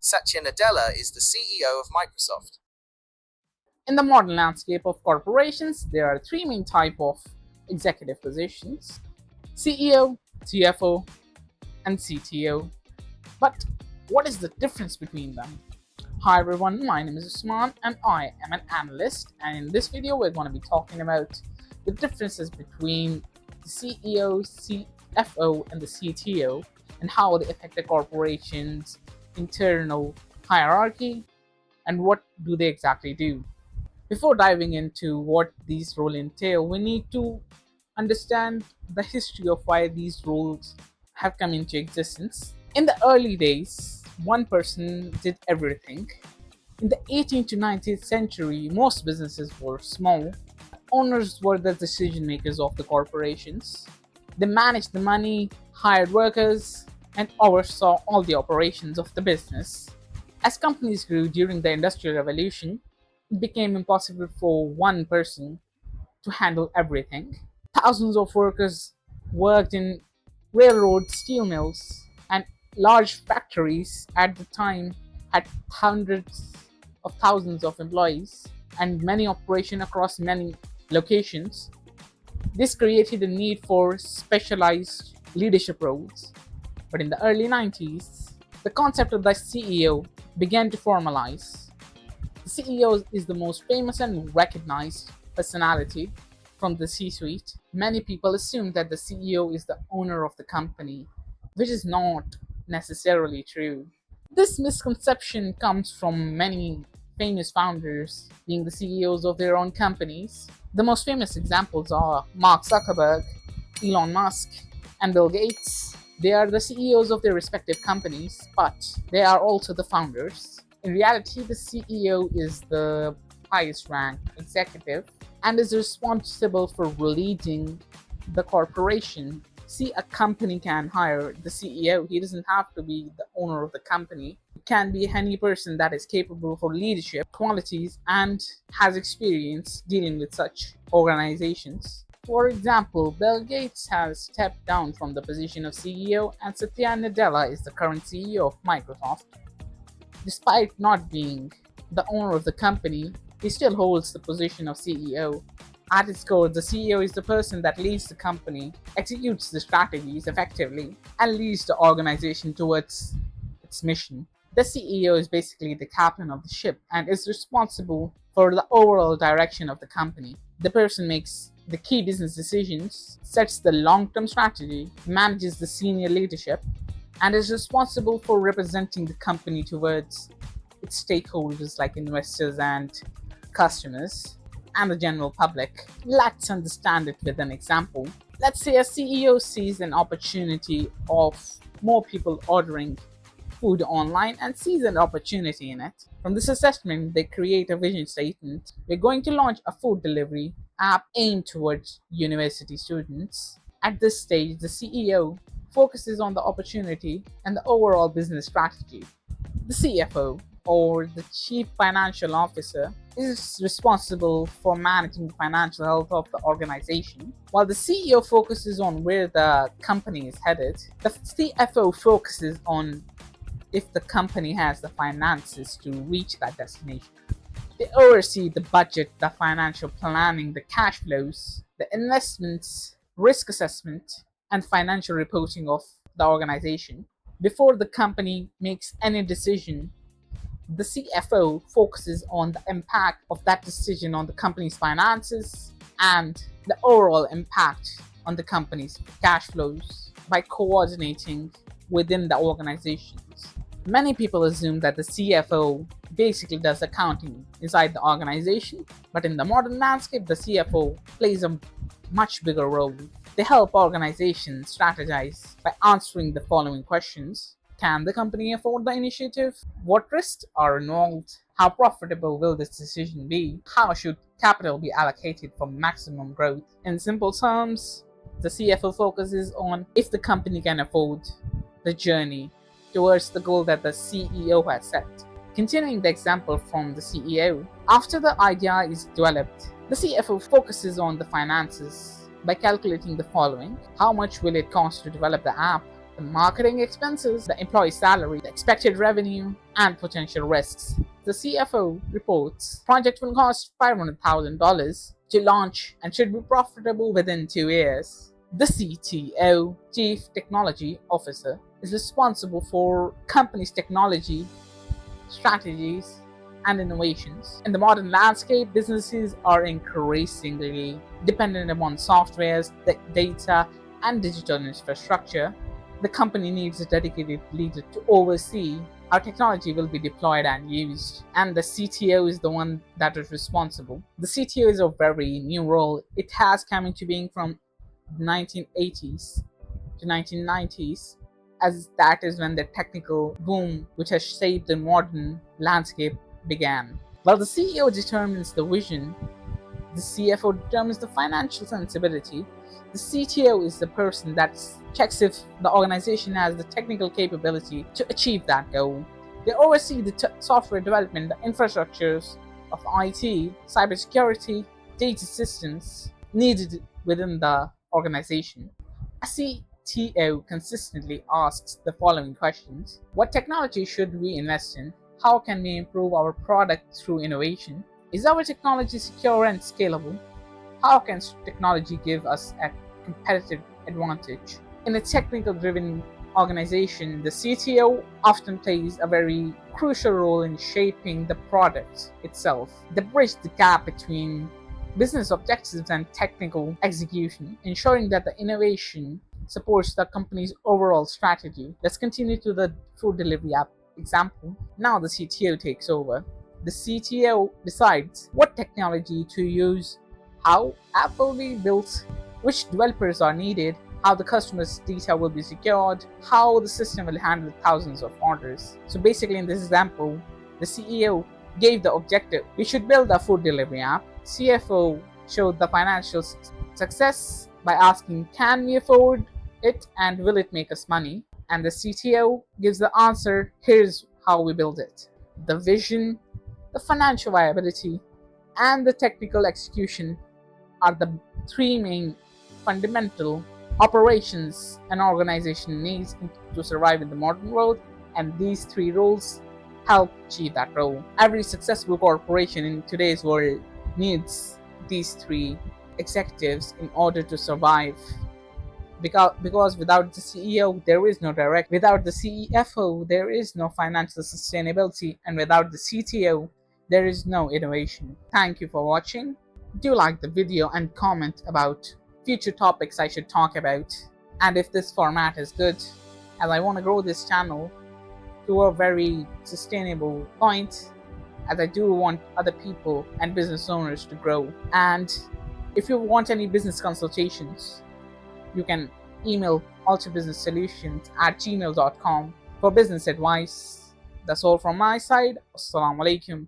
Satya Nadella is the CEO of Microsoft. In the modern landscape of corporations, there are three main types of executive positions: CEO, CFO, and CTO. But what is the difference between them? Hi everyone, my name is Usman and I am an analyst, and in this video we're going to be talking about the differences between the CEO, CFO, and the CTO and how they affect the corporation's internal hierarchy and what do they exactly do. Before diving into what these roles entail, we need to understand the history of why these roles have come into existence. In the early days, one person did everything. In the 18th to 19th century, most businesses were small. Owners were the decision makers of the corporations. They managed the money, hired workers, and oversaw all the operations of the business. As companies grew during the Industrial Revolution, it became impossible for one person to handle everything. Thousands of workers worked in railroads, steel mills, and large factories at the time had hundreds of thousands of employees and many operations across many locations. This created a need for specialized leadership roles. But in the early 90s, the concept of the CEO began to formalize. The CEO is the most famous and recognized personality from the C suite. Many people assume that the CEO is the owner of the company, which is not necessarily true. This misconception comes from many famous founders being the CEOs of their own companies. The most famous examples are Mark Zuckerberg, Elon Musk, and Bill Gates. They are the CEOs of their respective companies, but they are also the founders. In reality, the CEO is the highest ranked executive and is responsible for leading the corporation. See, a company can hire the CEO. He doesn't have to be the owner of the company. It can be any person that is capable for leadership qualities and has experience dealing with such organizations. For example, Bill Gates has stepped down from the position of CEO, and Satya Nadella is the current CEO of Microsoft. Despite not being the owner of the company, he still holds the position of CEO. At its core, the CEO is the person that leads the company, executes the strategies effectively, and leads the organization towards its mission. The CEO is basically the captain of the ship and is responsible for the overall direction of the company. The person makes the key business decisions, sets the long term strategy, manages the senior leadership, and is responsible for representing the company towards its stakeholders like investors and customers and the general public. Let's understand it with an example. Let's say a CEO sees an opportunity of more people ordering food online and sees an opportunity in it. From this assessment, they create a vision statement. We're going to launch a food delivery app aimed towards university students. At this stage, the CEO focuses on the opportunity and the overall business strategy. The CFO, or the Chief Financial Officer, is responsible for managing the financial health of the organization. While the CEO focuses on where the company is headed, the CFO focuses on if the company has the finances to reach that destination. They oversee the budget, the financial planning, the cash flows, the investments, risk assessment, and financial reporting of the organization. Before the company makes any decision, the CFO focuses on the impact of that decision on the company's finances and the overall impact on the company's cash flows by coordinating within the organizations. Many people assume that the CFO basically does accounting inside the organization, but in the modern landscape, the CFO plays a much bigger role. They help organizations strategize by answering the following questions: can the company afford the initiative? What risks are involved? How profitable will this decision be? How should capital be allocated for maximum growth? In simple terms, the CFO focuses on if the company can afford the journey towards the goal that the CEO has set. Continuing the example from the CEO, after the idea is developed, the CFO focuses on the finances by calculating the following: how much will it cost to develop the app? the marketing expenses, the employee salary, the expected revenue, and potential risks. The CFO reports project will cost $500,000 to launch and should be profitable within 2 years. The CTO, Chief Technology Officer, is responsible for company's technology, strategies, and innovations. In the modern landscape, businesses are increasingly dependent upon softwares, data, and digital infrastructure. The company needs a dedicated leader to oversee how technology will be deployed and used, and the CTO is the one that is responsible. The CTO is a very new role. It has come into being from 1980s to 1990s, as that is when the technical boom which has shaped the modern landscape began. While the CEO determines the vision, the CFO determines the financial sensibility. The CTO is the person that checks if the organization has the technical capability to achieve that goal. They oversee the software development, the infrastructures of IT, cybersecurity, data systems needed within the organization. A CTO consistently asks the following questions: what technology should we invest in? How can we improve our product through innovation? Is our technology secure and scalable? How can technology give us a competitive advantage? In a technical driven organization, the CTO often plays a very crucial role in shaping the product itself. They bridge the gap between business objectives and technical execution, ensuring that the innovation supports the company's overall strategy. Let's continue to the food delivery app example. Now the CTO takes over. The CTO decides what technology to use, how app will be built, which developers are needed, how the customer's data will be secured, how the system will handle thousands of orders. So basically in this example, the CEO gave the objective: we should build a food delivery app. CFO showed the financial success by asking, can we afford it and will it make us money? And the CTO gives the answer, here's how we build it. The vision, the financial viability, and the technical execution are the three main fundamental operations an organization needs to survive in the modern world, and these three roles help achieve that role. Every successful corporation in today's world needs these three executives in order to survive. Because without the CEO, there is no direct. Without the CFO, there is no financial sustainability, and without the CTO, there is no innovation. Thank you for watching. Do like the video and comment about future topics I should talk about, and if this format is good, as I want to grow this channel to a very sustainable point, as I do want other people and business owners to grow. And if you want any business consultations, you can email ultrabusinesssolutions@gmail.com for business advice. That's all from my side. Assalamu alaikum.